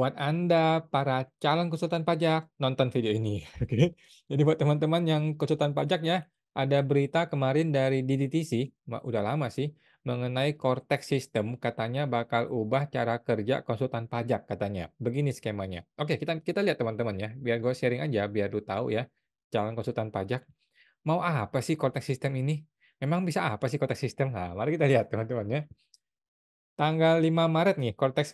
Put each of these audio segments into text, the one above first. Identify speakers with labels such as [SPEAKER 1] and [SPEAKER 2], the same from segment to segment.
[SPEAKER 1] Buat Anda, para calon konsultan pajak, nonton video ini, oke. Jadi buat teman-teman yang konsultan pajak ya, ada berita kemarin dari DDTC, udah lama sih, mengenai Cortex System katanya bakal ubah cara kerja konsultan pajak katanya. Begini skemanya. Oke, kita kita lihat teman-teman ya, biar gue sharing aja, biar lu tahu ya, calon konsultan pajak, mau apa sih Cortex System ini? Memang bisa apa sih Cortex System? Nah, mari kita lihat teman-teman ya. Tanggal 5 Maret nih, Cortex,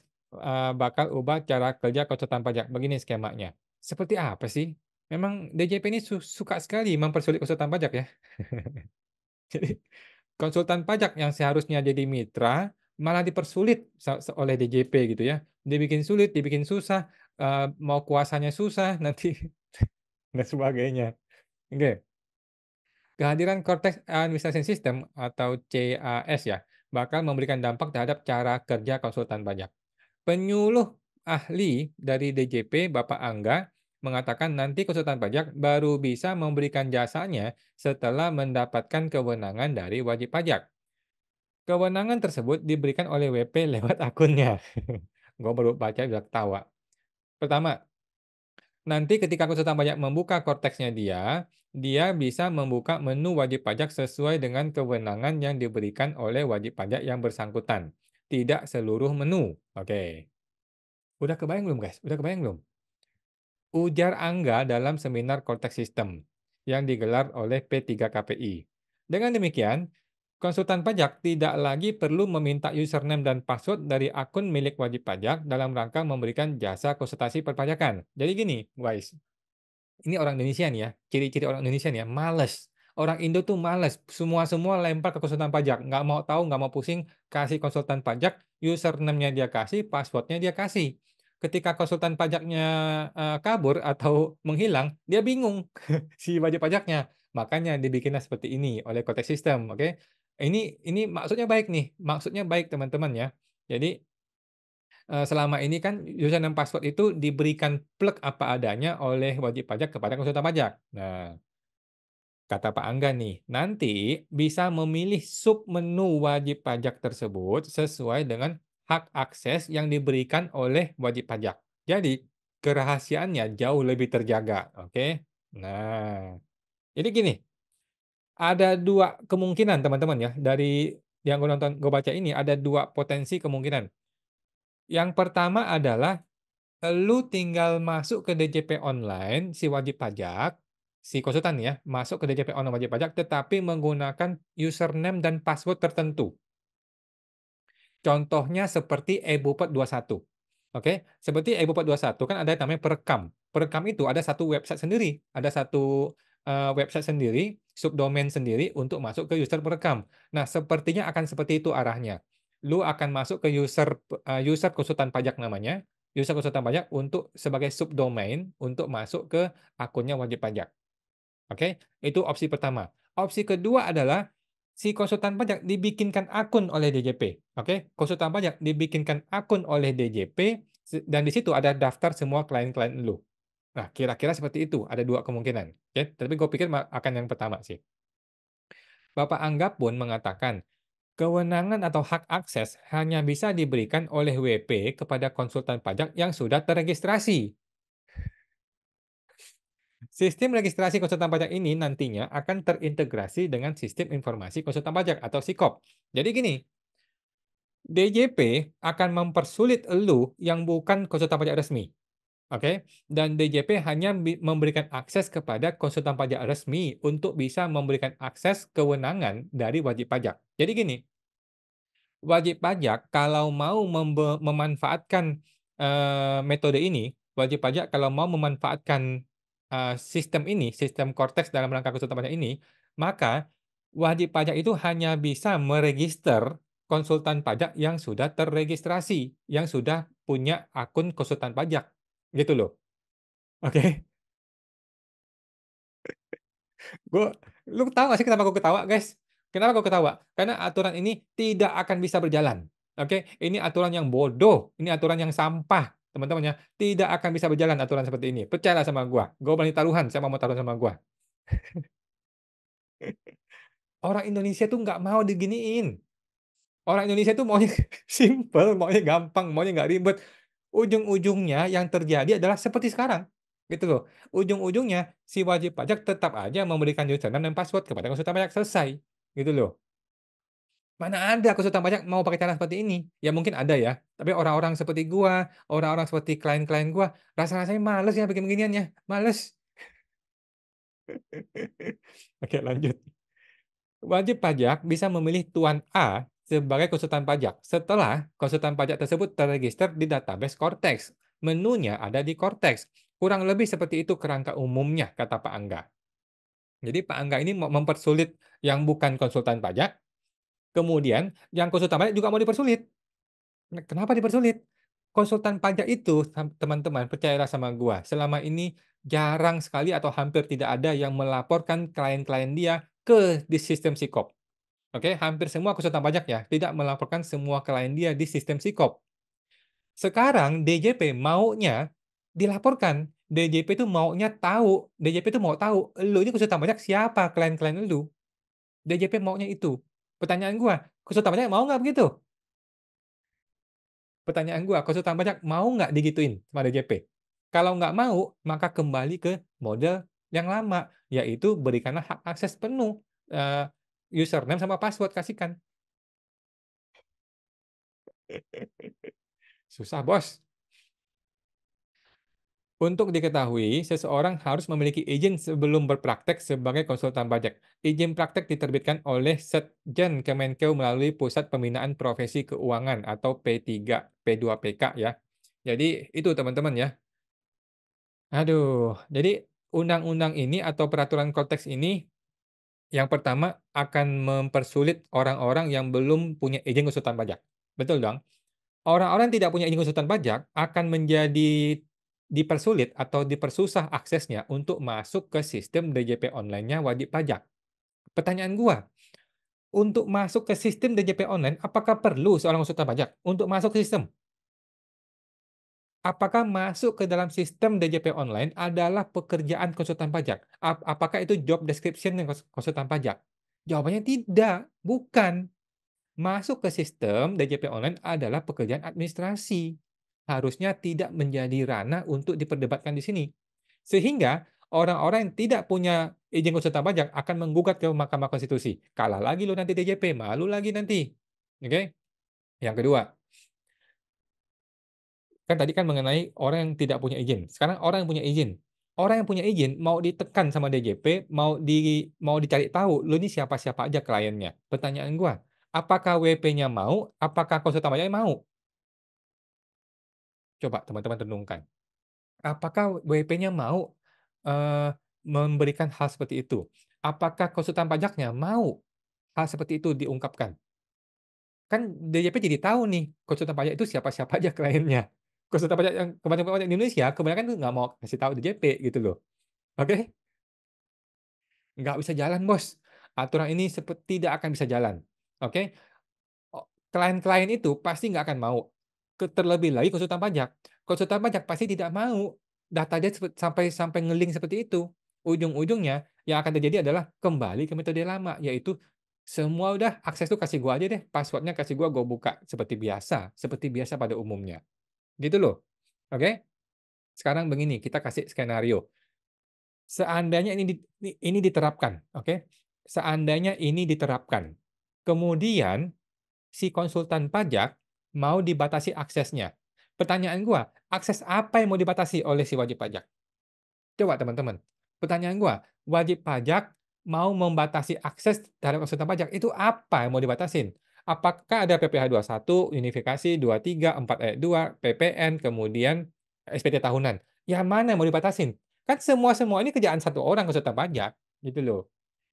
[SPEAKER 1] bakal ubah cara kerja konsultan pajak. Begini skemanya. Seperti apa sih? Memang DJP ini suka sekali mempersulit konsultan pajak ya. Jadi, konsultan pajak yang seharusnya jadi mitra, malah dipersulit oleh DJP gitu ya. Dibikin sulit, dibikin susah, mau kuasanya susah, nanti dan sebagainya. Oke. Kehadiran Cortex Administration System atau CAS ya, bakal memberikan dampak terhadap cara kerja konsultan pajak. Penyuluh ahli dari DJP, Bapak Angga, mengatakan nanti konsultan pajak baru bisa memberikan jasanya setelah mendapatkan kewenangan dari wajib pajak. Kewenangan tersebut diberikan oleh WP lewat akunnya. Gue baru baca udah ketawa. Pertama, nanti ketika konsultan pajak membuka korteksnya dia bisa membuka menu wajib pajak sesuai dengan kewenangan yang diberikan oleh wajib pajak yang bersangkutan. Tidak seluruh menu. Oke. Udah kebayang belum, guys? Udah kebayang belum? Ujar Angga dalam seminar Cortex System yang digelar oleh P3KPI. Dengan demikian, konsultan pajak tidak lagi perlu meminta username dan password dari akun milik wajib pajak dalam rangka memberikan jasa konsultasi perpajakan. Jadi gini, guys, ini orang Indonesia nih ya, ciri-ciri orang Indonesia nih ya, males. Orang Indo tuh males, semua-semua lempar ke konsultan pajak, nggak mau tahu, nggak mau pusing, kasih konsultan pajak, username-nya dia kasih, password-nya dia kasih. Ketika konsultan pajaknya, kabur atau menghilang, dia bingung si wajib pajaknya. Makanya dibikinlah seperti ini oleh Kotek Sistem, oke. Ini maksudnya baik nih, maksudnya baik teman-teman ya. Jadi selama ini kan username password itu diberikan plek apa adanya oleh wajib pajak kepada konsultan pajak. Nah, kata Pak Angga nih, nanti bisa memilih submenu wajib pajak tersebut sesuai dengan hak akses yang diberikan oleh wajib pajak. Jadi, kerahasiaannya jauh lebih terjaga, oke? Nah, jadi gini, ada 2 kemungkinan teman-teman ya, dari yang gue baca ini ada 2 potensi kemungkinan. Yang pertama adalah lu tinggal masuk ke DJP online si wajib pajak, si konsultan ya, masuk ke DJP online wajib pajak tetapi menggunakan username dan password tertentu. Contohnya seperti e-Bupet 21. Oke, seperti e-Bupet 21 kan ada yang namanya Perekam. Perekam itu ada satu website sendiri, ada satu, website sendiri, subdomain sendiri untuk masuk ke user Perekam. Nah, sepertinya akan seperti itu arahnya. Lu akan masuk ke user konsultan pajak namanya, user konsultan pajak untuk sebagai subdomain untuk masuk ke akunnya wajib pajak. Oke, itu opsi pertama. Opsi kedua adalah si konsultan pajak dibikinkan akun oleh DJP, oke? Konsultan pajak dibikinkan akun oleh DJP dan di situ ada daftar semua klien-klien lu. Nah, kira-kira seperti itu, ada 2 kemungkinan, oke? Tapi gue pikir akan yang pertama sih. Bapak Angga pun mengatakan, kewenangan atau hak akses hanya bisa diberikan oleh WP kepada konsultan pajak yang sudah terregistrasi. Sistem registrasi konsultan pajak ini nantinya akan terintegrasi dengan Sistem Informasi Konsultan Pajak atau SIKOP. Jadi gini, DJP akan mempersulit elu yang bukan konsultan pajak resmi. Oke, dan DJP hanya memberikan akses kepada konsultan pajak resmi untuk bisa memberikan akses kewenangan dari wajib pajak. Jadi gini, wajib pajak kalau mau memanfaatkan, metode ini, wajib pajak kalau mau memanfaatkan, sistem ini, sistem Cortex dalam rangka konsultan pajak ini, maka wajib pajak itu hanya bisa meregister konsultan pajak yang sudah terregistrasi, yang sudah punya akun konsultan pajak, gitu loh. Oke, gua lu tahu nggak sih kenapa gua ketawa, guys? Kenapa gua ketawa? Karena aturan ini tidak akan bisa berjalan, oke? Ini aturan yang bodoh, ini aturan yang sampah, teman-teman ya. Tidak akan bisa berjalan aturan seperti ini, percayalah sama gua berani taruhan siapa mau taruhan sama gua. Orang Indonesia tuh nggak mau diginiin. Orang Indonesia tuh maunya simpel, maunya gampang, maunya nggak ribet. ujung-ujungnya yang terjadi adalah seperti sekarang, gitu loh. Ujung-ujungnya si wajib pajak tetap aja memberikan username dan password kepada konsultan pajak, selesai, gitu loh. Mana ada konsultan pajak mau pakai cara seperti ini? Ya mungkin ada ya, tapi orang-orang seperti gua, orang-orang seperti klien-klien gua, rasa-rasanya males ya bikin beginian ya, males. Oke, lanjut. Wajib pajak bisa memilih Tuan A sebagai konsultan pajak setelah konsultan pajak tersebut terregister di database Cortex. Menunya ada di Cortex. Kurang lebih seperti itu kerangka umumnya, kata Pak Angga. Jadi Pak Angga ini mau mempersulit yang bukan konsultan pajak, kemudian yang konsultan pajak juga mau dipersulit. Nah, kenapa dipersulit? Konsultan pajak itu, teman-teman, percayalah sama gua, selama ini jarang sekali atau hampir tidak ada yang melaporkan klien-klien dia ke di sistem Sikop. Oke, hampir semua konsultan pajak ya, tidak melaporkan semua klien dia di sistem Sikop. Sekarang DJP maunya dilaporkan. DJP itu maunya tahu, DJP itu mau tahu, "Elu ini konsultan pajak siapa klien-klien elu?" DJP maunya itu. Pertanyaan gua, konsultan pajak mau nggak begitu? Pertanyaan gua, konsultan pajak mau nggak digituin sama DJP? Kalau nggak mau, maka kembali ke model yang lama, yaitu berikanlah hak akses penuh, username sama password kasihkan. Susah, Bos. Untuk diketahui, seseorang harus memiliki izin sebelum berpraktek sebagai konsultan pajak. Izin praktek diterbitkan oleh Setjen Kemenkeu melalui Pusat Pembinaan Profesi Keuangan atau P3, P2PK ya. Jadi itu teman-teman ya. Aduh, jadi undang-undang ini atau peraturan konteks ini yang pertama akan mempersulit orang-orang yang belum punya izin konsultan pajak. Betul dong? Orang-orang yang tidak punya izin konsultan pajak akan menjadi dipersulit atau dipersusah aksesnya untuk masuk ke sistem DJP online-nya wajib pajak. Pertanyaan gua, untuk masuk ke sistem DJP online, apakah perlu seorang konsultan pajak untuk masuk ke sistem? Apakah masuk ke dalam sistem DJP online adalah pekerjaan konsultan pajak? Apakah itu job description yang konsultan pajak? Jawabannya tidak, bukan. Masuk ke sistem DJP online adalah pekerjaan administrasi. Harusnya tidak menjadi ranah untuk diperdebatkan di sini. Sehingga orang-orang yang tidak punya izin konsultan pajak akan menggugat ke Mahkamah Konstitusi. Kalah lagi lo nanti DJP, malu lagi nanti. Oke? Yang kedua, kan tadi kan mengenai orang yang tidak punya izin. Sekarang orang yang punya izin. Orang yang punya izin mau ditekan sama DJP, mau dicari tahu, "Lu ini siapa-siapa aja kliennya?" Pertanyaan gua, apakah WP-nya mau? Apakah konsultan pajaknya mau? Coba teman-teman renungkan. Apakah WP-nya mau, memberikan hal seperti itu? Apakah konsultan pajaknya mau hal seperti itu diungkapkan? Kan DJP jadi tahu nih, konsultan pajak itu siapa-siapa aja kliennya. Konsultan pajak yang kebanyakan pajak di Indonesia, kebanyakan tuh nggak mau kasih tahu DJP gitu loh, oke? Nggak bisa jalan, Bos. Aturan ini tidak akan bisa jalan, oke? Klien-klien itu pasti nggak akan mau. Terlebih lagi konsultan pajak. Konsultan pajak pasti tidak mau data dia sampai sampai nge seperti itu. Ujung-ujungnya yang akan terjadi adalah kembali ke metode lama, yaitu semua udah akses tuh kasih gua aja deh, password-nya kasih gua buka seperti biasa pada umumnya. Gitu loh, oke? Sekarang begini, kita kasih skenario. Seandainya ini diterapkan, oke? Seandainya ini diterapkan, kemudian si konsultan pajak mau dibatasi aksesnya. Pertanyaan gua, akses apa yang mau dibatasi oleh si wajib pajak? Coba teman-teman. Pertanyaan gua, wajib pajak mau membatasi akses terhadap konsultan pajak, itu apa yang mau dibatasin? Apakah ada PPh 21, unifikasi 23, 4 ayat 2, PPN, kemudian SPT tahunan? Yang mana yang mau dibatasin? Kan semua-semua ini kerjaan satu orang konsultan pajak, gitu loh.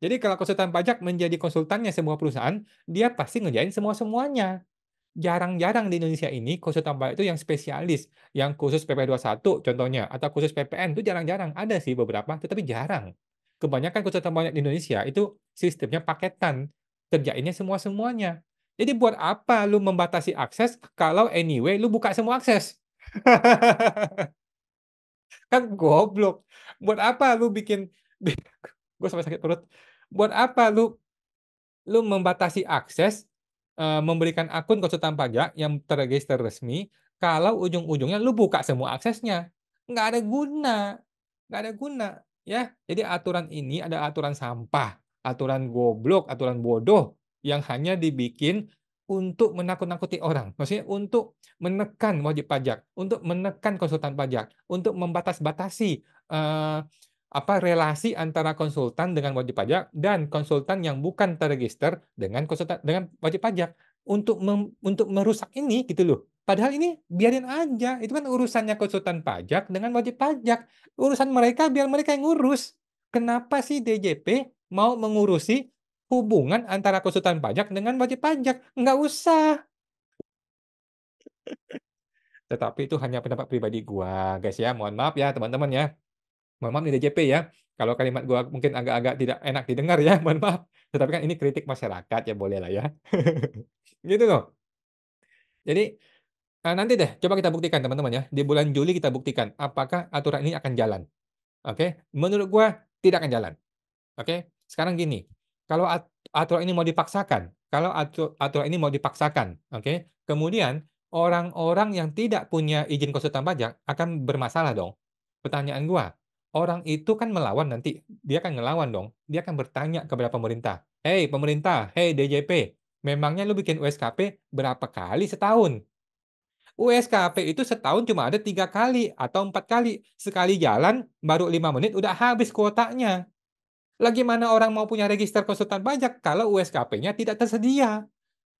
[SPEAKER 1] Jadi kalau konsultan pajak menjadi konsultannya semua perusahaan, dia pasti ngerjain semua-semuanya. Jarang-jarang di Indonesia ini konsultan pajak itu yang spesialis, yang khusus PP21 contohnya, atau khusus PPN itu jarang-jarang. Ada sih beberapa, tetapi jarang. Kebanyakan konsultan pajak di Indonesia itu sistemnya paketan, kerjainnya semua-semuanya. Jadi buat apa lu membatasi akses kalau anyway lu buka semua akses? Kan goblok. Buat apa lu bikin gue sampai sakit perut. Buat apa lu membatasi akses, memberikan akun konsultan pajak yang terregister resmi, kalau ujung-ujungnya lu buka semua aksesnya. Nggak ada guna nggak ada guna, ya. Jadi aturan ini adalah aturan sampah, aturan goblok, aturan bodoh yang hanya dibikin untuk menakut-nakuti orang. Maksudnya untuk menekan wajib pajak, untuk menekan konsultan pajak, untuk membatas-batasi, relasi antara konsultan dengan wajib pajak dan konsultan yang bukan terregister dengan wajib pajak. Untuk merusak ini gitu loh. Padahal ini biarin aja, itu kan urusannya konsultan pajak dengan wajib pajak. Urusan mereka biar mereka yang ngurus. Kenapa sih DJP mau mengurusi hubungan antara konsultan pajak dengan wajib pajak? Nggak usah. Tetapi itu hanya pendapat pribadi gua, guys ya. Mohon maaf ya teman-teman ya. Mohon maaf nih DJP ya, kalau kalimat gua mungkin agak-agak tidak enak didengar ya, mohon maaf. Tetapi kan ini kritik masyarakat ya bolehlah ya. Gitu loh. Jadi, nanti deh coba kita buktikan teman-teman ya, di bulan Juli kita buktikan apakah aturan ini akan jalan, oke? Menurut gua tidak akan jalan. Oke, sekarang gini, kalau aturan ini mau dipaksakan kalau aturan ini mau dipaksakan, oke, kemudian orang-orang yang tidak punya izin konsultan pajak akan bermasalah dong. Pertanyaan gua, orang itu kan melawan nanti, dia akan ngelawan dong, dia akan bertanya kepada pemerintah, "Hei pemerintah, hei DJP, memangnya lu bikin USKP berapa kali setahun? USKP itu setahun cuma ada 3 kali atau 4 kali, sekali jalan baru 5 menit udah habis kuotanya." Lah gimana orang mau punya register konsultan pajak kalau USKP-nya tidak tersedia?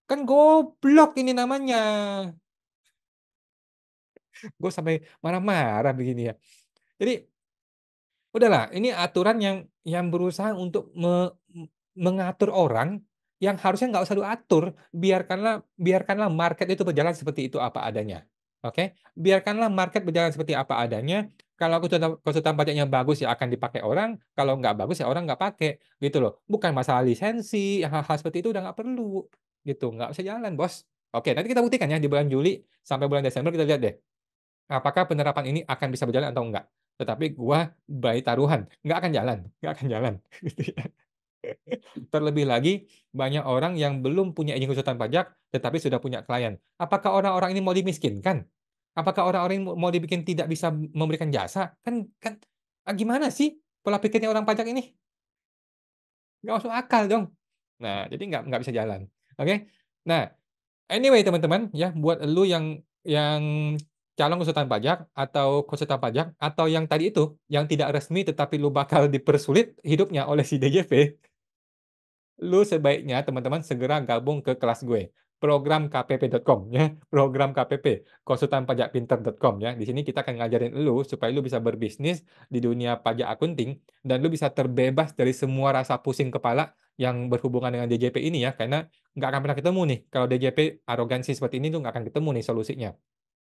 [SPEAKER 1] Kan goblok ini namanya. Gue sampai marah-marah begini ya. Jadi, udahlah, ini aturan yang berusaha untuk mengatur orang yang harusnya nggak usah diatur. Biarkanlah market itu berjalan seperti itu apa adanya, oke? Biarkanlah market berjalan seperti apa adanya, kalau konsultan konsultan pajaknya bagus ya akan dipakai orang, kalau nggak bagus ya orang nggak pakai, gitu loh. Bukan masalah lisensi, hal-hal seperti itu udah nggak perlu, gitu, nggak usah jalan, Bos. Oke, nanti kita buktikan ya di bulan Juli sampai bulan Desember kita lihat deh. Apakah penerapan ini akan bisa berjalan atau enggak? Tetapi gua by taruhan, nggak akan jalan, gitu ya. Terlebih lagi, banyak orang yang belum punya izin konsultan pajak, tetapi sudah punya klien. Apakah orang-orang ini mau dimiskinkan? Apakah orang-orang ini mau dibikin tidak bisa memberikan jasa? Kan kan, gimana sih pola pikirnya orang pajak ini? Nggak masuk akal dong. Nah, jadi nggak bisa jalan, oke? Nah, anyway teman-teman ya, buat elu yang calon konsultan pajak atau konsultan pajak atau yang tadi itu, yang tidak resmi tetapi lu bakal dipersulit hidupnya oleh si DJP, lu sebaiknya teman-teman segera gabung ke kelas gue, program KPP.com ya, program KPP, konsultanpajakpinter.com ya. Di sini kita akan ngajarin lu supaya lu bisa berbisnis di dunia pajak akunting dan lu bisa terbebas dari semua rasa pusing kepala yang berhubungan dengan DJP ini ya, karena nggak akan pernah ketemu nih, kalau DJP arogansi seperti ini tuh nggak akan ketemu nih solusinya.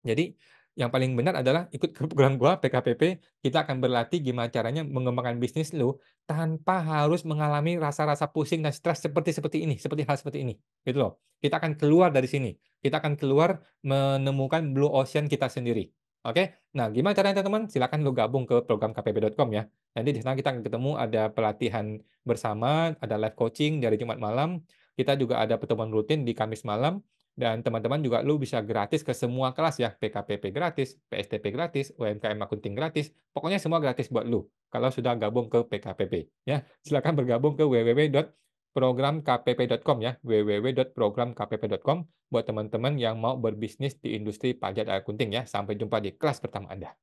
[SPEAKER 1] Jadi, yang paling benar adalah ikut ke program gua PKPP, kita akan berlatih gimana caranya mengembangkan bisnis lu tanpa harus mengalami rasa-rasa pusing dan stres seperti seperti ini, seperti hal seperti ini, gitu loh. Kita akan keluar dari sini, kita akan keluar menemukan blue ocean kita sendiri, oke? Nah, gimana caranya teman-teman? Silakan lu gabung ke program kpp.com ya. Nanti di sana kita akan ketemu ada pelatihan bersama, ada live coaching dari Jumat malam, kita juga ada pertemuan rutin di Kamis malam, dan teman-teman juga lu bisa gratis ke semua kelas ya, PKPP gratis, PSTP gratis, UMKM Akunting gratis, pokoknya semua gratis buat lu kalau sudah gabung ke PKPP ya. Silakan bergabung ke www.programkpp.com ya, www.programkpp.com buat teman-teman yang mau berbisnis di industri pajak dan akunting ya. Sampai jumpa di kelas pertama Anda.